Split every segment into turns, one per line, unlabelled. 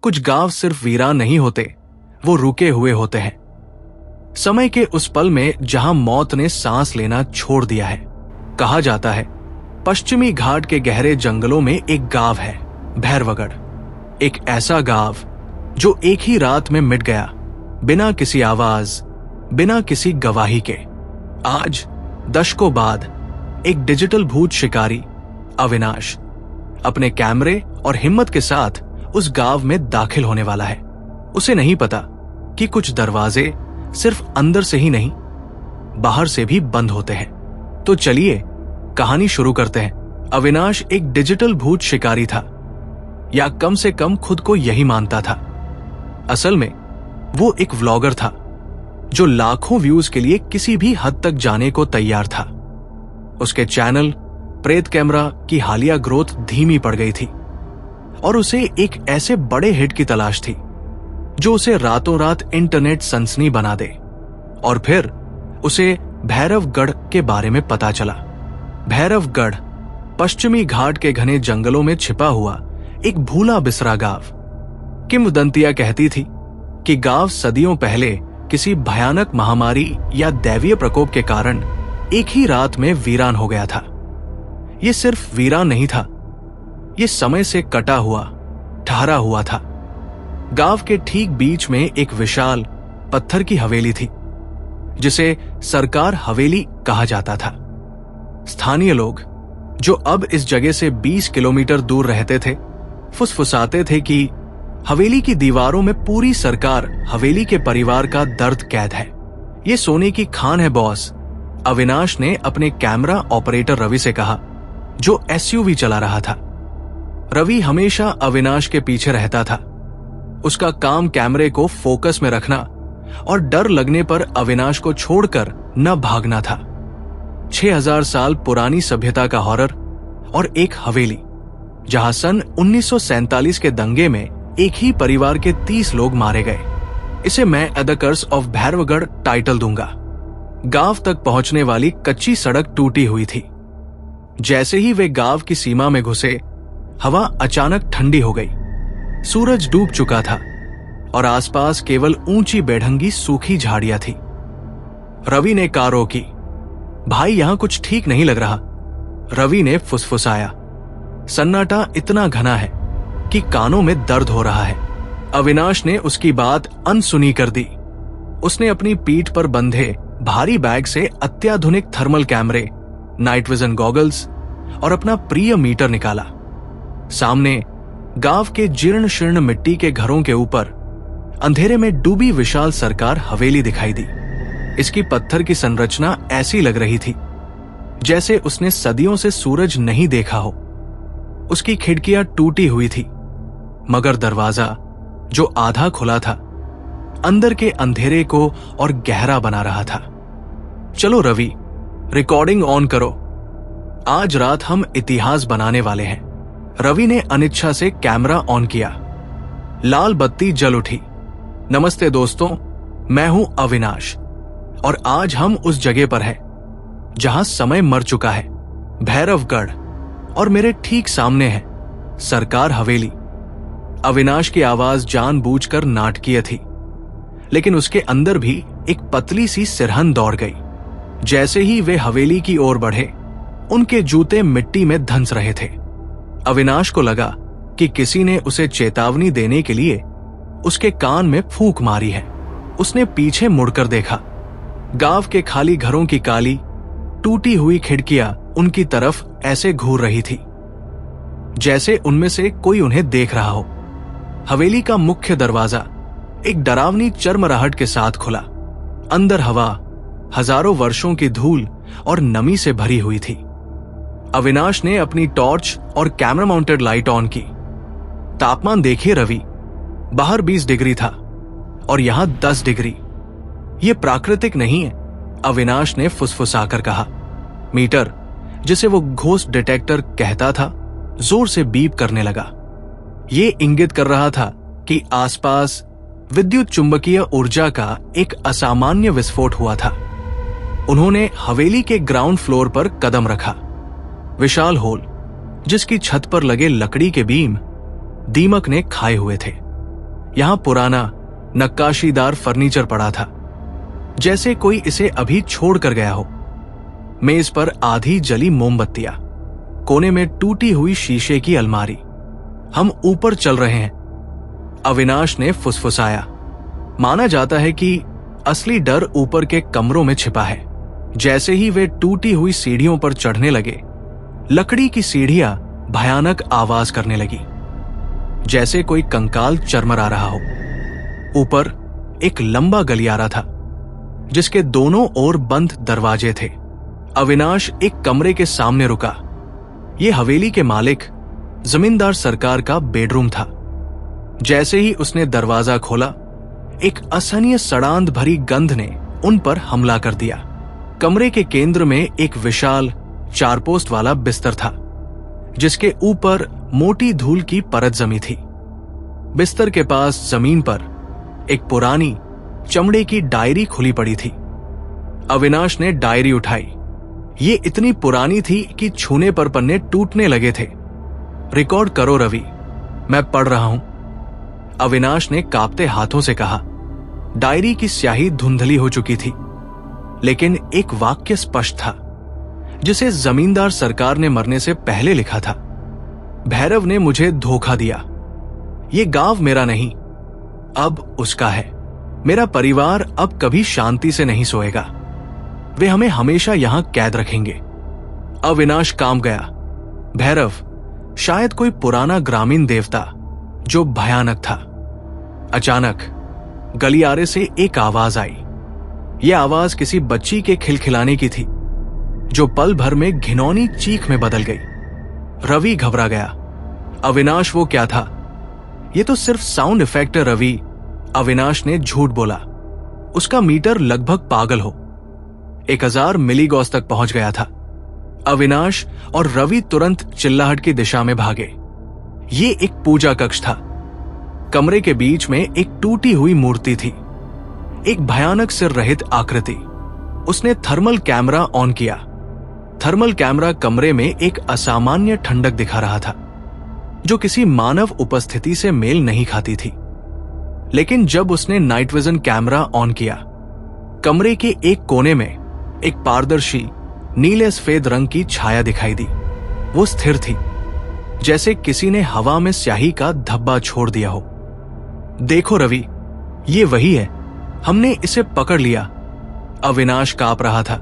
कुछ गांव सिर्फ वीरान नहीं होते, वो रुके हुए होते हैं। समय के उस पल में जहां मौत ने सांस लेना छोड़ दिया है। कहा जाता है पश्चिमी घाट के गहरे जंगलों में एक गांव है, भैरवगढ़। एक ऐसा गांव जो एक ही रात में मिट गया, बिना किसी आवाज, बिना किसी गवाही के। आज दशकों बाद एक डिजिटल भूत शिकारी अविनाश अपने कैमरे और हिम्मत के साथ उस गांव में दाखिल होने वाला है। उसे नहीं पता कि कुछ दरवाजे सिर्फ अंदर से ही नहीं, बाहर से भी बंद होते हैं। तो चलिए कहानी शुरू करते हैं। अविनाश एक डिजिटल भूत शिकारी था, या कम से कम खुद को यही मानता था। असल में वो एक व्लॉगर था जो लाखों व्यूज के लिए किसी भी हद तक जाने को तैयार था। उसके चैनल प्रेत कैमरा की हालिया ग्रोथ धीमी पड़ गई थी और उसे एक ऐसे बड़े हिट की तलाश थी जो उसे रातों रात इंटरनेट सनसनी बना दे। और फिर उसे भैरवगढ़ के बारे में पता चला। भैरवगढ़ पश्चिमी घाट के घने जंगलों में छिपा हुआ एक भूला बिसरा गांव। किंवदंतियां कहती थी कि गांव सदियों पहले किसी भयानक महामारी या दैवीय प्रकोप के कारण एक ही रात में वीरान हो गया था। यह सिर्फ वीरान नहीं था, यह समय से कटा हुआ, ठहरा हुआ था। गांव के ठीक बीच में एक विशाल पत्थर की हवेली थी जिसे सरकार हवेली कहा जाता था। स्थानीय लोग जो अब इस जगह से 20 किलोमीटर दूर रहते थे, फुसफुसाते थे कि हवेली की दीवारों में पूरी सरकार हवेली के परिवार का दर्द कैद है। ये सोने की खान है बॉस, अविनाश ने अपने कैमरा ऑपरेटर रवि से कहा, जो एसयूवी चला रहा था। रवि हमेशा अविनाश के पीछे रहता था। उसका काम कैमरे को फोकस में रखना और डर लगने पर अविनाश को छोड़कर न भागना था। 6000 साल पुरानी सभ्यता का हॉरर और एक हवेली जहां सन 1947 के दंगे में एक ही परिवार के 30 लोग मारे गए। इसे मैं the curse of Bhairavgarh title दूंगा। गांव तक पहुंचने वाली कच्ची सड़क टूटी हुई थी। जैसे ही वे गांव की सीमा में घुसे, हवा अचानक ठंडी हो गई। सूरज डूब चुका था और आसपास केवल ऊंची बेढंगी सूखी झाड़ियां थी। रवि ने कार रोकी। भाई, यहां कुछ ठीक नहीं लग रहा, रवि ने फुसफुसाया। सन्नाटा इतना घना है कि कानों में दर्द हो रहा है। अविनाश ने उसकी बात अनसुनी कर दी। उसने अपनी पीठ पर बंधे भारी बैग से अत्याधुनिक थर्मल कैमरे, नाइट विजन गॉगल्स और अपना प्रिय मीटर निकाला। सामने गांव के जीर्ण शीर्ण मिट्टी के घरों के ऊपर अंधेरे में डूबी विशाल सरकार हवेली दिखाई दी। इसकी पत्थर की संरचना ऐसी लग रही थी जैसे उसने सदियों से सूरज नहीं देखा हो। उसकी खिड़कियां टूटी हुई थी, मगर दरवाजा जो आधा खुला था अंदर के अंधेरे को और गहरा बना रहा था। चलो रवि, रिकॉर्डिंग ऑन करो, आज रात हम इतिहास बनाने वाले हैं। रवि ने अनिच्छा से कैमरा ऑन किया। लाल बत्ती जल उठी। नमस्ते दोस्तों, मैं हूं अविनाश और आज हम उस जगह पर हैं जहां समय मर चुका है, भैरवगढ़। और मेरे ठीक सामने है सरकार हवेली। अविनाश की आवाज जानबूझकर नाटकीय थी, लेकिन उसके अंदर भी एक पतली सी सिरहन दौड़ गई। जैसे ही वे हवेली की ओर बढ़े, उनके जूते मिट्टी में धंस रहे थे। अविनाश को लगा कि किसी ने उसे चेतावनी देने के लिए उसके कान में फूंक मारी है। उसने पीछे मुड़कर देखा। गांव के खाली घरों की काली टूटी हुई खिड़कियां उनकी तरफ ऐसे घूर रही थी जैसे उनमें से कोई उन्हें देख रहा हो। हवेली का मुख्य दरवाजा एक डरावनी चरमराहट के साथ खुला। अंदर हवा हजारों वर्षों की धूल और नमी से भरी हुई थी। अविनाश ने अपनी टॉर्च और कैमरा माउंटेड लाइट ऑन की। तापमान देखिए रवि, बाहर 20 डिग्री था और यहां 10 डिग्री। यह प्राकृतिक नहीं है, अविनाश ने फुसफुसाकर कहा। मीटर, जिसे वो घोस्ट डिटेक्टर कहता था, जोर से बीप करने लगा। ये इंगित कर रहा था कि आसपास विद्युत चुंबकीय ऊर्जा का एक असामान्य विस्फोट हुआ था। उन्होंने हवेली के ग्राउंड फ्लोर पर कदम रखा। विशाल हॉल जिसकी छत पर लगे लकड़ी के बीम दीमक ने खाए हुए थे। यहां पुराना नक्काशीदार फर्नीचर पड़ा था, जैसे कोई इसे अभी छोड़ कर गया हो। मेज पर आधी जली मोमबत्तियां, कोने में टूटी हुई शीशे की अलमारी। हम ऊपर चल रहे हैं, अविनाश ने फुसफुसाया। माना जाता है कि असली डर ऊपर के कमरों में छिपा है। जैसे ही वे टूटी हुई सीढ़ियों पर चढ़ने लगे, लकड़ी की सीढ़ियां भयानक आवाज करने लगी, जैसे कोई कंकाल चरमरा रहा हो। ऊपर एक लंबा गलियारा था, जिसके दोनों ओर बंद दरवाजे थे। अविनाश एक कमरे के सामने रुका। यह हवेली के मालिक जमींदार सरकार का बेडरूम था। जैसे ही उसने दरवाजा खोला, एक असहनीय सड़ांध भरी गंध ने उन पर हमला कर दिया। कमरे के केंद्र में एक विशाल 4 पोस्ट वाला बिस्तर था, जिसके ऊपर मोटी धूल की परत जमी थी। बिस्तर के पास जमीन पर एक पुरानी चमड़े की डायरी खुली पड़ी थी। अविनाश ने डायरी उठाई। ये इतनी पुरानी थी कि छूने पर पन्ने टूटने लगे थे। रिकॉर्ड करो रवि, मैं पढ़ रहा हूं, अविनाश ने कांपते हाथों से कहा। डायरी की स्याही धुंधली हो चुकी थी, लेकिन एक वाक्य स्पष्ट था, जिसे जमींदार सरकार ने मरने से पहले लिखा था। भैरव ने मुझे धोखा दिया। ये गांव मेरा नहीं, अब उसका है। मेरा परिवार अब कभी शांति से नहीं सोएगा। वे हमें हमेशा यहां कैद रखेंगे। अविनाश कांप गया। भैरव शायद कोई पुराना ग्रामीण देवता, जो भयानक था। अचानक गलियारे से एक आवाज आई। यह आवाज किसी बच्ची के खिलखिलाने की थी, जो पल भर में घिनौनी चीख में बदल गई। रवि घबरा गया। अविनाश, वो क्या था? यह तो सिर्फ साउंड इफेक्ट है रवि, अविनाश ने झूठ बोला। उसका मीटर लगभग पागल हो 1000 मिलीगॉस तक पहुंच गया था। अविनाश और रवि तुरंत चिल्लाहट की दिशा में भागे। ये एक पूजा कक्ष था। कमरे के बीच में एक टूटी हुई मूर्ति थी, एक भयानक सिर रहित आकृति। उसने थर्मल कैमरा ऑन किया। थर्मल कैमरा कमरे में एक असामान्य ठंडक दिखा रहा था, जो किसी मानव उपस्थिति से मेल नहीं खाती थी। लेकिन जब उसने नाइट विजन कैमरा ऑन किया, कमरे के एक कोने में एक पारदर्शी नीले सफेद रंग की छाया दिखाई दी। वो स्थिर थी, जैसे किसी ने हवा में स्याही का धब्बा छोड़ दिया हो। देखो रवि, ये वही है, हमने इसे पकड़ लिया। अविनाश कांप रहा था,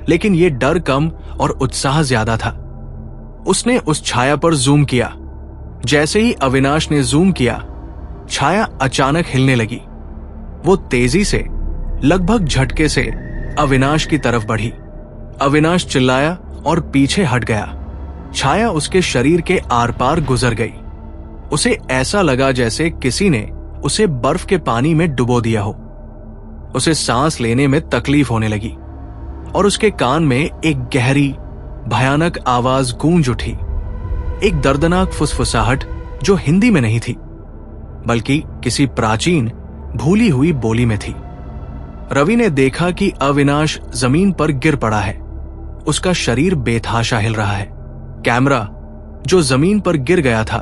लेकिन ये डर कम और उत्साह ज्यादा था। उसने उस छाया पर जूम किया। जैसे ही अविनाश ने जूम किया, छाया अचानक हिलने लगी। वो तेजी से, लगभग झटके से अविनाश की तरफ बढ़ी। अविनाश चिल्लाया और पीछे हट गया। छाया उसके शरीर के आर पार गुजर गई। उसे ऐसा लगा जैसे किसी ने उसे बर्फ के पानी में डुबो दिया हो। उसे सांस लेने में तकलीफ होने लगी और उसके कान में एक गहरी, भयानक आवाज गूंज उठी। एक दर्दनाक फुसफुसाहट जो हिंदी में नहीं थी, बल्कि किसी प्राचीन, भूली हुई बोली में थी। रवि ने देखा कि अविनाश जमीन पर गिर पड़ा है। उसका शरीर बेतहाशा हिल रहा है। कैमरा, जो जमीन पर गिर गया था,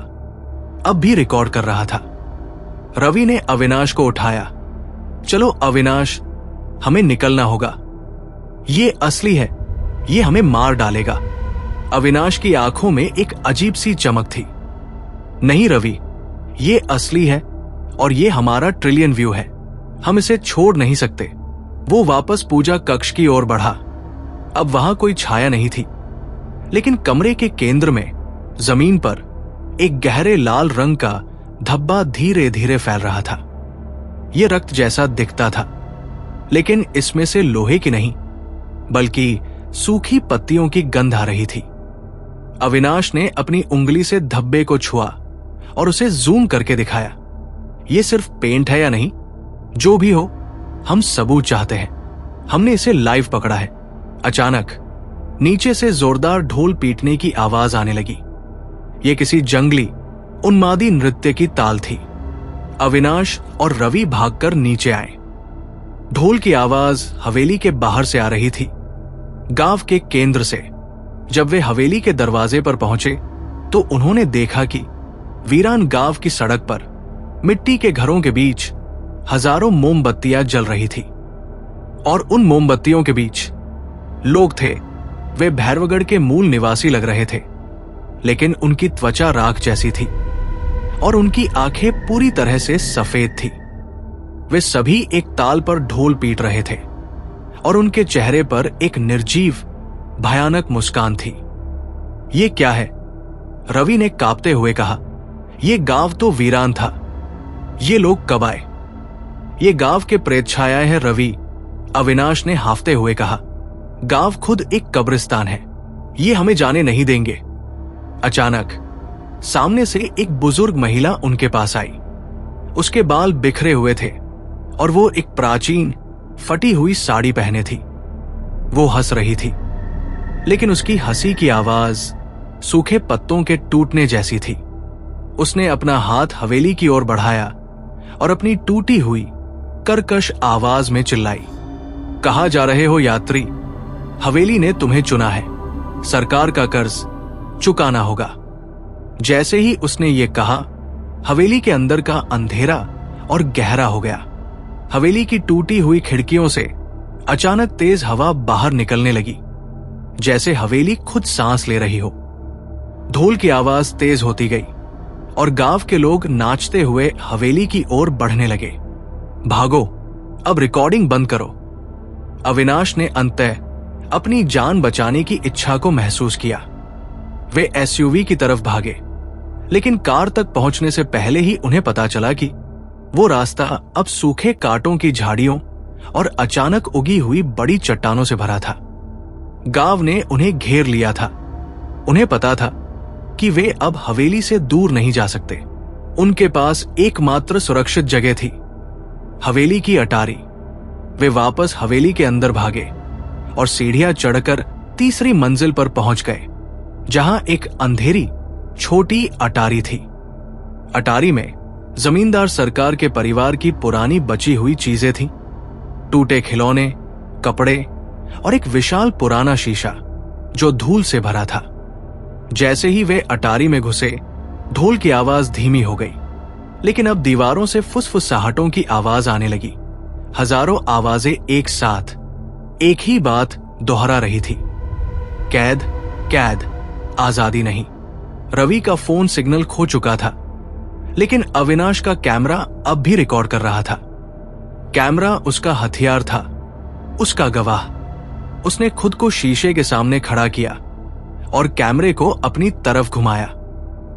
अब भी रिकॉर्ड कर रहा था। रवि ने अविनाश को उठाया। चलो अविनाश, हमें निकलना होगा। ये असली है, ये हमें मार डालेगा। अविनाश की आंखों में एक अजीब सी चमक थी। नहीं रवि, ये असली है और ये हमारा ट्रिलियन व्यू है। हम इसे छोड़ नहीं सकते। वो वापस पूजा कक्ष की ओर बढ़ा। अब वहां कोई छाया नहीं थी, लेकिन कमरे के केंद्र में जमीन पर एक गहरे लाल रंग का धब्बा धीरे धीरे फैल रहा था। यह रक्त जैसा दिखता था, लेकिन इसमें से लोहे की नहीं, बल्कि सूखी पत्तियों की गंध आ रही थी। अविनाश ने अपनी उंगली से धब्बे को छुआ और उसे जूम करके दिखाया। यह सिर्फ पेंट है या नहीं, जो भी हो, हम सबूत चाहते हैं। हमने इसे लाइव पकड़ा है। अचानक नीचे से जोरदार ढोल पीटने की आवाज आने लगी। यह किसी जंगली, उन्मादी नृत्य की ताल थी। अविनाश और रवि भागकर नीचे आए। ढोल की आवाज हवेली के बाहर से आ रही थी, गांव के केंद्र से। जब वे हवेली के दरवाजे पर पहुंचे, तो उन्होंने देखा कि वीरान गांव की सड़क पर मिट्टी के घरों के बीच हजारों मोमबत्तियां जल रही थी और उन मोमबत्तियों के बीच लोग थे। वे भैरवगढ़ के मूल निवासी लग रहे थे, लेकिन उनकी त्वचा राख जैसी थी और उनकी आंखें पूरी तरह से सफेद थी। वे सभी एक ताल पर ढोल पीट रहे थे और उनके चेहरे पर एक निर्जीव भयानक मुस्कान थी। ये क्या है? रवि ने कांपते हुए कहा। ये गांव तो वीरान था, ये लोग कब आए? ये गांव के प्रेत छाया है रवि, अविनाश ने हाफते हुए कहा। गांव खुद एक कब्रिस्तान है, ये हमें जाने नहीं देंगे। अचानक सामने से एक बुजुर्ग महिला उनके पास आई। उसके बाल बिखरे हुए थे और वो एक प्राचीन फटी हुई साड़ी पहने थी। वो हंस रही थी, लेकिन उसकी हंसी की आवाज सूखे पत्तों के टूटने जैसी थी। उसने अपना हाथ हवेली की ओर बढ़ाया और अपनी टूटी हुई कर्कश आवाज में चिल्लाई, कहाँ जा रहे हो यात्री? हवेली ने तुम्हें चुना है, सरकार का कर्ज चुकाना होगा। जैसे ही उसने ये कहा, हवेली के अंदर का अंधेरा और गहरा हो गया। हवेली की टूटी हुई खिड़कियों से अचानक तेज हवा बाहर निकलने लगी, जैसे हवेली खुद सांस ले रही हो। ढोल की आवाज तेज होती गई और गांव के लोग नाचते हुए हवेली की ओर बढ़ने लगे। भागो, अब रिकॉर्डिंग बंद करो। अविनाश ने अंततः अपनी जान बचाने की इच्छा को महसूस किया। वे एसयूवी की तरफ भागे, लेकिन कार तक पहुंचने से पहले ही उन्हें पता चला कि वो रास्ता अब सूखे कांटों की झाड़ियों और अचानक उगी हुई बड़ी चट्टानों से भरा था। गांव ने उन्हें घेर लिया था। उन्हें पता था कि वे अब हवेली से दूर नहीं जा सकते। उनके पास एकमात्र सुरक्षित जगह थी, हवेली की अटारी। वे वापस हवेली के अंदर भागे और सीढ़ियां चढ़कर तीसरी मंजिल पर पहुंच गए, जहां एक अंधेरी छोटी अटारी थी। अटारी में जमींदार सरकार के परिवार की पुरानी बची हुई चीजें थीं, टूटे खिलौने, कपड़े और एक विशाल पुराना शीशा जो धूल से भरा था। जैसे ही वे अटारी में घुसे, ढोल की आवाज धीमी हो गई, लेकिन अब दीवारों से फुसफुसाहटों की आवाज आने लगी। हजारों आवाजें एक साथ एक ही बात दोहरा रही थी, कैद, कैद, आजादी नहीं। रवि का फोन सिग्नल खो चुका था, लेकिन अविनाश का कैमरा अब भी रिकॉर्ड कर रहा था। कैमरा उसका हथियार था, उसका गवाह। उसने खुद को शीशे के सामने खड़ा किया और कैमरे को अपनी तरफ घुमाया।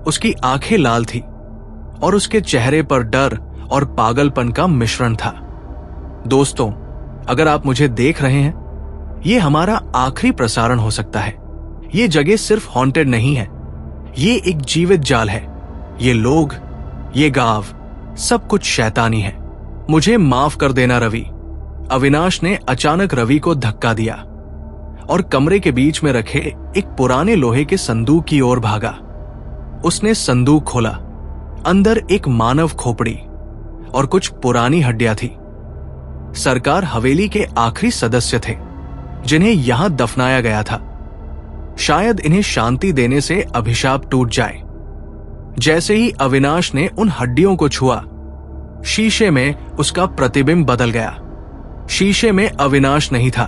उसकी आंखें लाल थी और उसके चेहरे पर डर और पागलपन का मिश्रण था। दोस्तों, अगर आप मुझे देख रहे हैं, ये हमारा आखिरी प्रसारण हो सकता है। ये जगह सिर्फ हॉन्टेड नहीं है, ये एक जीवित जाल है। ये लोग, ये गांव, सब कुछ शैतानी है। मुझे माफ कर देना रवि। अविनाश ने अचानक रवि को धक्का दिया और कमरे के बीच में रखे एक पुराने लोहे के संदूक की ओर भागा। उसने संदूक खोला। अंदर एक मानव खोपड़ी और कुछ पुरानी हड्डियां थी। सरकार हवेली के आखिरी सदस्य थे जिन्हें यहां दफनाया गया था। शायद इन्हें शांति देने से अभिशाप टूट जाए। जैसे ही अविनाश ने उन हड्डियों को छुआ, शीशे में उसका प्रतिबिंब बदल गया। शीशे में अविनाश नहीं था,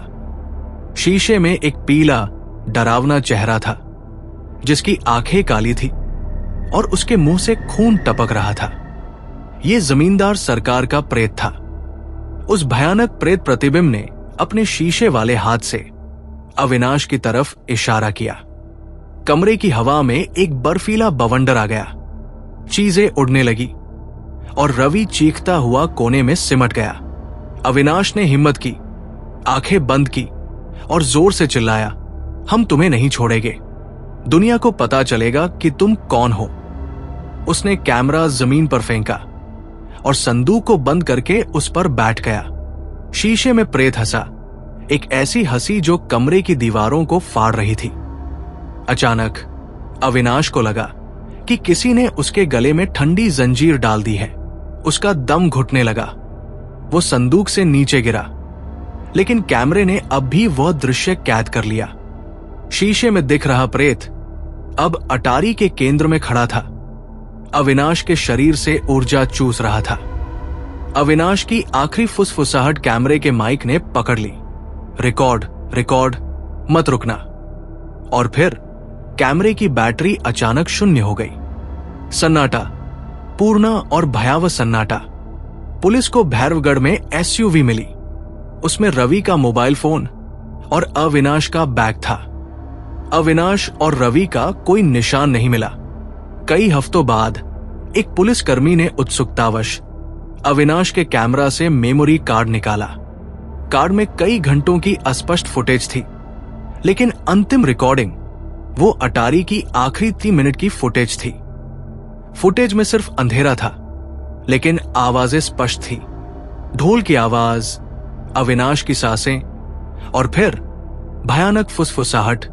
शीशे में एक पीला, डरावना चेहरा था जिसकी आंखें काली थी और उसके मुंह से खून टपक रहा था। यह जमींदार सरकार का प्रेत था। उस भयानक प्रेत प्रतिबिंब ने अपने शीशे वाले हाथ से अविनाश की तरफ इशारा किया। कमरे की हवा में एक बर्फीला बवंडर आ गया। चीजें उड़ने लगी और रवि चीखता हुआ कोने में सिमट गया। अविनाश ने हिम्मत की, आंखें बंद की और जोर से चिल्लाया, हम तुम्हें नहीं छोड़ेंगे। दुनिया को पता चलेगा कि तुम कौन हो। उसने कैमरा जमीन पर फेंका और संदूक को बंद करके उस पर बैठ गया। शीशे में प्रेत हंसा, एक ऐसी हंसी जो कमरे की दीवारों को फाड़ रही थी। अचानक अविनाश को लगा कि किसी ने उसके गले में ठंडी जंजीर डाल दी है। उसका दम घुटने लगा। वो संदूक से नीचे गिरा, लेकिन कैमरे ने अब भी वह दृश्य कैद कर लिया। शीशे में दिख रहा प्रेत अब अटारी के केंद्र में खड़ा था। अविनाश के शरीर से ऊर्जा चूस रहा था। अविनाश की आखिरी फुसफुसाहट कैमरे के माइक ने पकड़ ली। रिकॉर्ड, रिकॉर्ड, मत रुकना। और फिर कैमरे की बैटरी अचानक शून्य हो गई। सन्नाटा, पूर्ण और भयावह सन्नाटा। पुलिस को भैरवगढ़ में एसयूवी मिली। उसमें रवि का मोबाइल फोन और अविनाश का बैग था। अविनाश और रवि का कोई निशान नहीं मिला। कई हफ्तों बाद एक पुलिसकर्मी ने उत्सुकतावश अविनाश के कैमरा से मेमोरी कार्ड निकाला। कार्ड में कई घंटों की अस्पष्ट फुटेज थी, लेकिन अंतिम रिकॉर्डिंग वो अटारी की आखिरी 3 मिनट की फुटेज थी। फुटेज में सिर्फ अंधेरा था, लेकिन आवाजें स्पष्ट थी। ढोल की आवाज, अविनाश की सांसें और फिर भयानक फुसफुसाहट,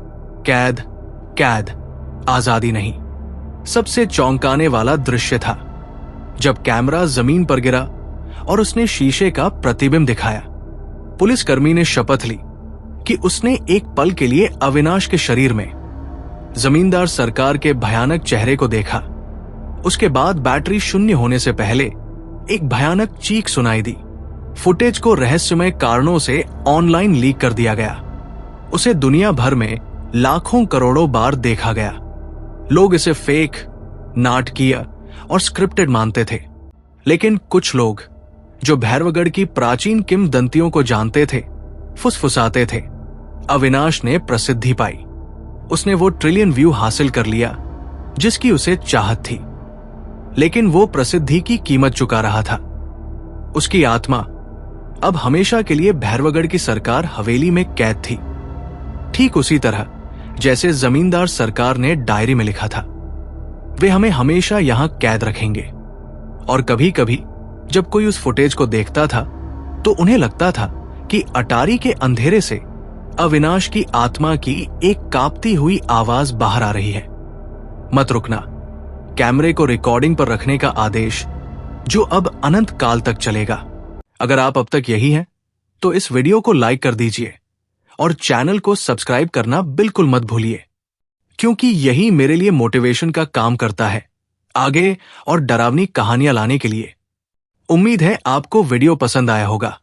कैद, कैद, आजादी नहीं। सबसे चौंकाने वाला दृश्य था जब कैमरा जमीन पर गिरा और उसने शीशे का प्रतिबिंब दिखाया। पुलिसकर्मी ने शपथ ली कि उसने एक पल के लिए अविनाश के शरीर में जमींदार सरकार के भयानक चेहरे को देखा। उसके बाद बैटरी शून्य होने से पहले एक भयानक चीख सुनाई दी। फुटेज को रहस्यमय कारणों से ऑनलाइन लीक कर दिया गया। उसे दुनिया भर में लाखों करोड़ों बार देखा गया। लोग इसे फेक, नाटकीय और स्क्रिप्टेड मानते थे, लेकिन कुछ लोग जो भैरवगढ़ की प्राचीन किंवदंतियों को जानते थे फुसफुसाते थे। अविनाश ने प्रसिद्धि पाई। उसने वो ट्रिलियन व्यू हासिल कर लिया जिसकी उसे चाहत थी, लेकिन वो प्रसिद्धि की कीमत चुका रहा था। उसकी आत्मा अब हमेशा के लिए भैरवगढ़ की सरकार हवेली में कैद थी, ठीक उसी तरह जैसे जमींदार सरकार ने डायरी में लिखा था, वे हमें हमेशा यहां कैद रखेंगे। और कभी कभी जब कोई उस फुटेज को देखता था तो उन्हें लगता था कि अटारी के अंधेरे से अविनाश की आत्मा की एक कांपती हुई आवाज बाहर आ रही है। मत रुकना, कैमरे को रिकॉर्डिंग पर रखने का आदेश जो अब अनंत काल तक चलेगा। अगर आप अब तक यही हैं तो इस वीडियो को लाइक कर दीजिए और चैनल को सब्सक्राइब करना बिल्कुल मत भूलिए, क्योंकि यही मेरे लिए मोटिवेशन का काम करता है आगे और डरावनी कहानियां लाने के लिए। उम्मीद है आपको वीडियो पसंद आया होगा।